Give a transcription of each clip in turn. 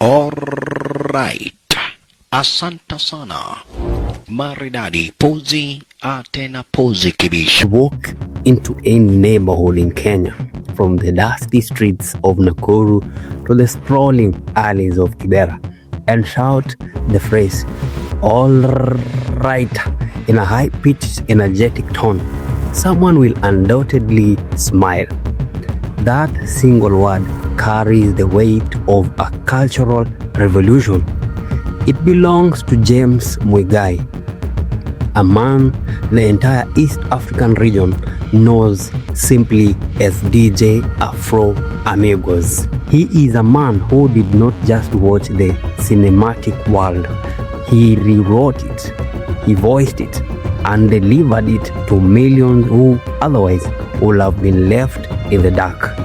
Alright, asanta sana maridadi, pozi tena pozi kibishi. Walk into any neighborhood in Kenya, from the dusty streets of Nakuru to the sprawling alleys of Kibera, and shout the phrase "all right" in a high-pitched, energetic tone. Someone will undoubtedly smile. That single word carries the weight of a cultural revolution. It belongs to James Muigai, a man the entire East African region knows simply as DJ Afro Amigos. He is a man who did not just watch the cinematic world. He rewrote it, he voiced it, and delivered it to millions who otherwise would have been left in the dark.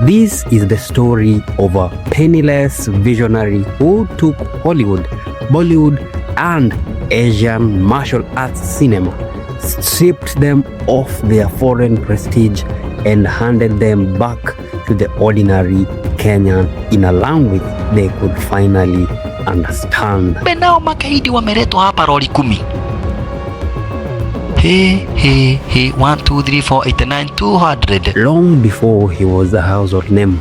This is the story of a penniless visionary who took Hollywood, Bollywood, and Asian martial arts cinema, stripped them of their foreign prestige, and handed them back to the ordinary Kenyan in a language they could finally understand. Benao makaidi wameletwa hapa roli 10. Hey, 1, 2, 3, 4, 8, 9, 200. Long before he was a household name,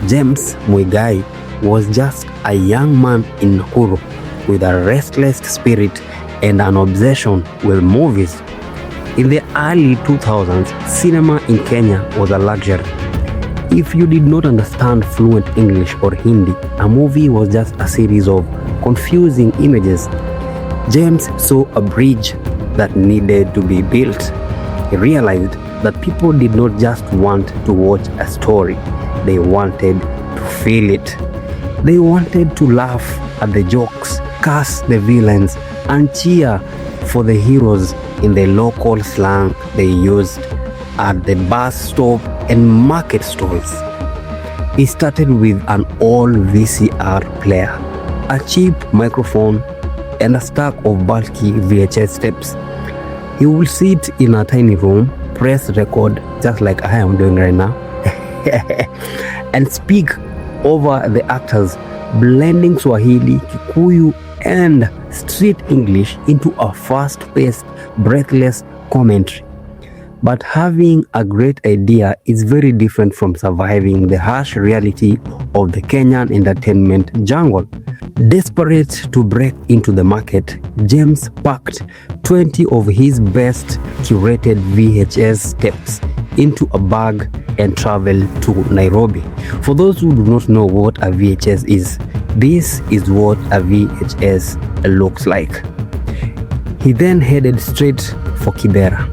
James Muigai was just a young man in Nakuru with a restless spirit and an obsession with movies. In the early 2000s, cinema in Kenya was a luxury. If you did not understand fluent English or Hindi, a movie was just a series of confusing images. James saw a bridge that needed to be built. He realized that people did not just want to watch a story, they wanted to feel it. They wanted to laugh at the jokes, curse the villains, and cheer for the heroes in the local slang they used at the bus stop and market stores. He started with an old VCR player, a cheap microphone, and a stack of bulky VHS tapes. He would sit in a tiny room, press record just like I am doing right now, and speak over the actors, blending Swahili, Kikuyu, and street English into a fast-paced, breathless commentary. But having a great idea is very different from surviving the harsh reality of the Kenyan entertainment jungle. Desperate to break into the market, James packed 20 of his best curated VHS tapes into a bag and traveled to Nairobi. For those who do not know what a VHS is, this is what a VHS looks like. He then headed straight for Kibera,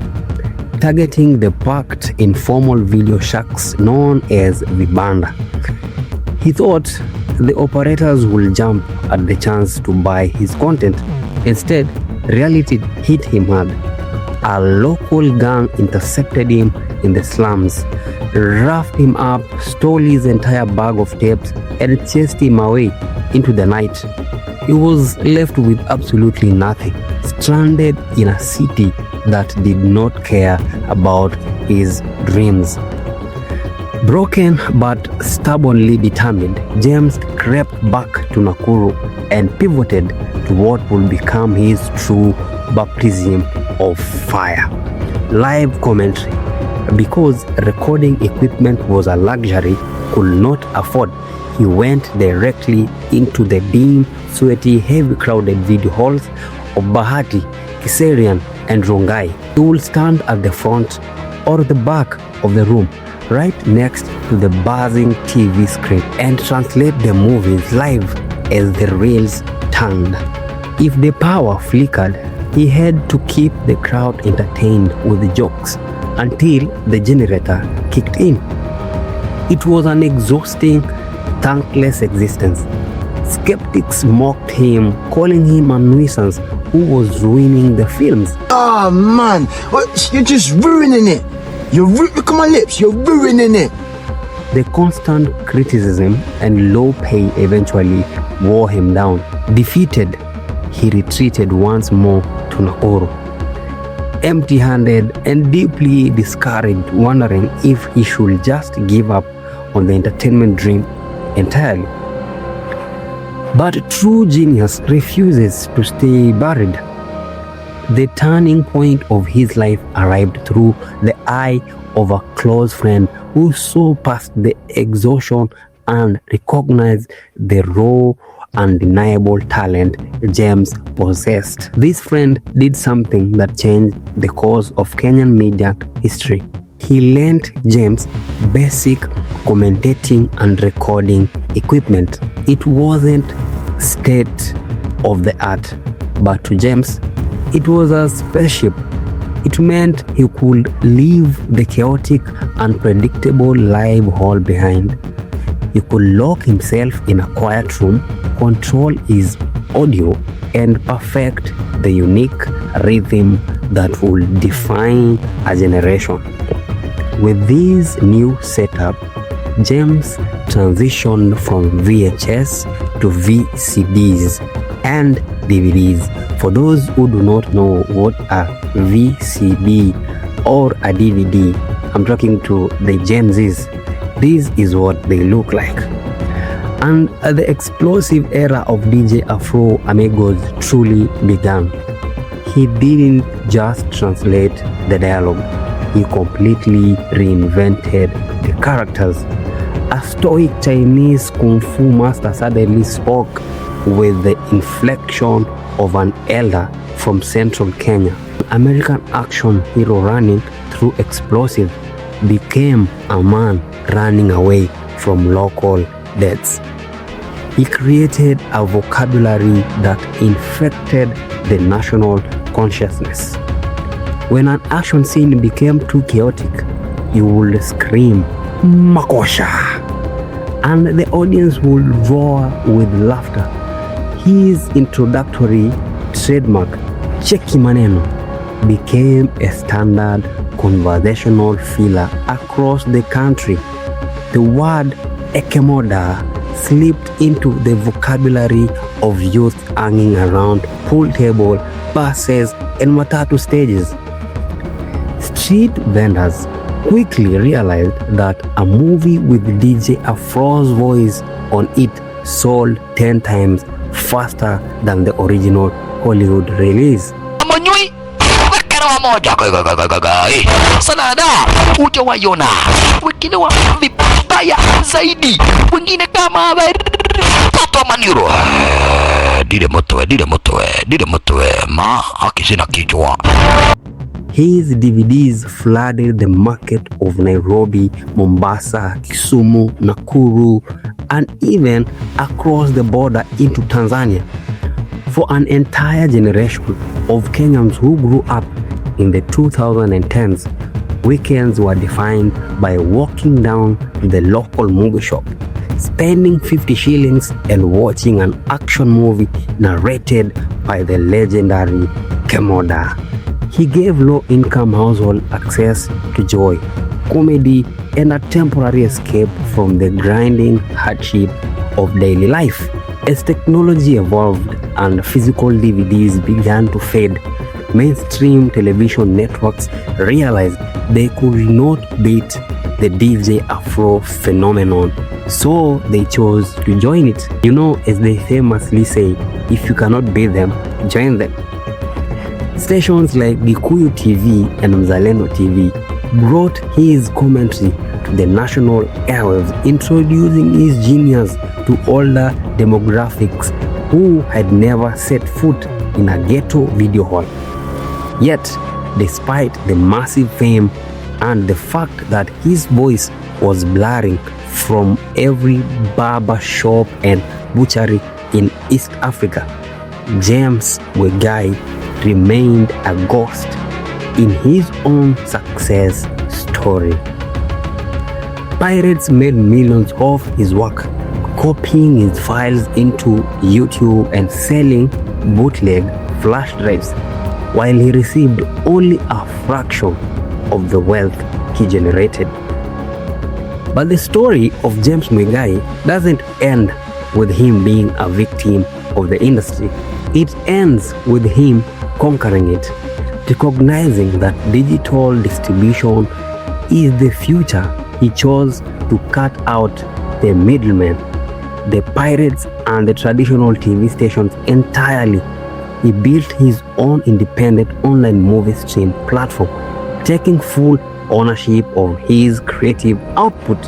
targeting the packed informal video shacks known as Vibanda. He thought the operators will jump at the chance to buy his content. Instead, reality hit him hard. A local gang intercepted him in the slums, roughed him up, stole his entire bag of tapes, and chased him away into the night. He was left with absolutely nothing, stranded in a city that did not care about his dreams. Broken but stubbornly determined, James crept back to Nakuru and pivoted to what would become his true baptism of fire: live commentary. Because recording equipment was a luxury he could not afford, he went directly into the dim, sweaty, heavy crowded video halls of Bahati, Kiserian, and Rongai. He would stand at the front or the back of the room, right next to the buzzing TV screen, and translate the movies live as the reels turned. If the power flickered, he had to keep the crowd entertained with the jokes until the generator kicked in. It was an exhausting, thankless existence. Skeptics mocked him, calling him a nuisance who was ruining the films. Oh man, you're just ruining it. Look at my lips, you're ruining it. The constant criticism and low pay eventually wore him down. Defeated, he retreated once more to Nakuru, empty-handed and deeply discouraged, wondering if he should just give up on the entertainment dream entirely. But true genius refuses to stay buried. The turning point of his life arrived through the eye of a close friend who saw past the exhaustion and recognized the raw, undeniable talent James possessed. This friend did something that changed the course of Kenyan media history. He lent James basic commentating and recording equipment. It wasn't state of the art, but to James, it was a spaceship. It meant he could leave the chaotic, unpredictable live hall behind. He could lock himself in a quiet room, control his audio, and perfect the unique rhythm that would define a generation. With this new setup, James transitioned from VHS to VCDs and DVDs. For those who do not know what a VCD or a DVD, I'm talking to the Gen Zs. This is what they look like. And the explosive era of DJ Afro Amingos truly began. He didn't just translate the dialogue, he completely reinvented the characters. A stoic Chinese kung fu master suddenly spoke with the inflection of an elder from central Kenya. American action hero running through explosive became a man running away from local deaths. He created a vocabulary that infected the national consciousness. When an action scene became too chaotic, you would scream, "Makosha!" and the audience would roar with laughter. His introductory trademark, "Cheki maneno," became a standard conversational filler across the country. The word Komoda slipped into the vocabulary of youth hanging around pool table, buses, and matatu stages. Street vendors quickly realized that a movie with DJ Afro's voice on it sold 10 times faster than the original Hollywood release. Sanada hujawaiona wengine wa vibaya zaidi, wengine kama Toto Maniro dide motowe ma akisina kichwa. His DVDs flooded the market of Nairobi, Mombasa, Kisumu, Nakuru, and even across the border into Tanzania. For an entire generation of Kenyans who grew up in the 2010s, weekends were defined by walking down to the local movie shop, spending 50 shillings and watching an action movie narrated by the legendary Komoda. He gave low-income households access to joy, comedy, and a temporary escape from the grinding hardship of daily life. As technology evolved and physical DVDs began to fade, mainstream television networks realized they could not beat the DJ Afro phenomenon, so they chose to join it. You know, as they famously say, if you cannot beat them, join them. Stations like Gikuyu TV and Mzalendo TV brought his commentary to the national airwaves, introducing his genius to older demographics who had never set foot in a ghetto video hall. Yet, despite the massive fame and the fact that his voice was blaring from every barber shop and butchery in East Africa, James Muigai remained a ghost in his own success story. Pirates made millions off his work, copying his files into YouTube and selling bootleg flash drives, while he received only a fraction of the wealth he generated. But the story of James Muigai doesn't end with him being a victim of the industry. It ends with him conquering it, recognizing that digital distribution is the future. He chose to cut out the middleman, the pirates and the traditional TV stations entirely. He built his own independent online movie stream platform, taking full ownership of his creative output,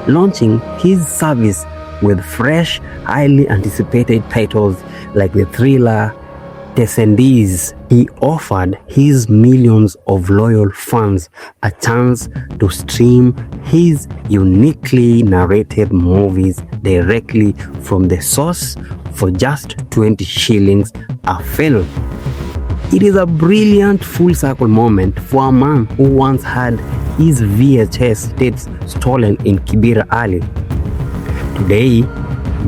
launching his service with fresh, highly anticipated titles like the thriller Descendants. He offered his millions of loyal fans a chance to stream his uniquely narrated movies directly from the source for just 20 shillings a film. It is a brilliant full circle moment for a man who once had his VHS tapes stolen in Kibera Alley. Today,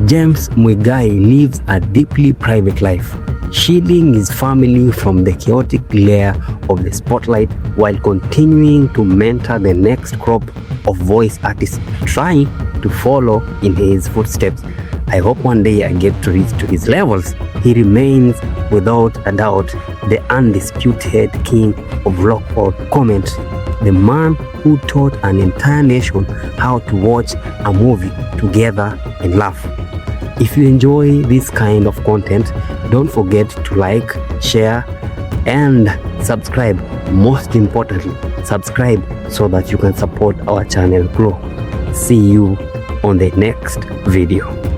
James Muigai lives a deeply private life, shielding his family from the chaotic glare of the spotlight while continuing to mentor the next crop of voice artists trying to follow in his footsteps. I hope one day I get to reach to his levels. He remains, without a doubt, the undisputed king of local commentary, the man who taught an entire nation how to watch a movie together and laugh. If you enjoy this kind of content, don't forget to like, share, and subscribe. Most importantly, subscribe so that you can support our channel grow. See you on the next video.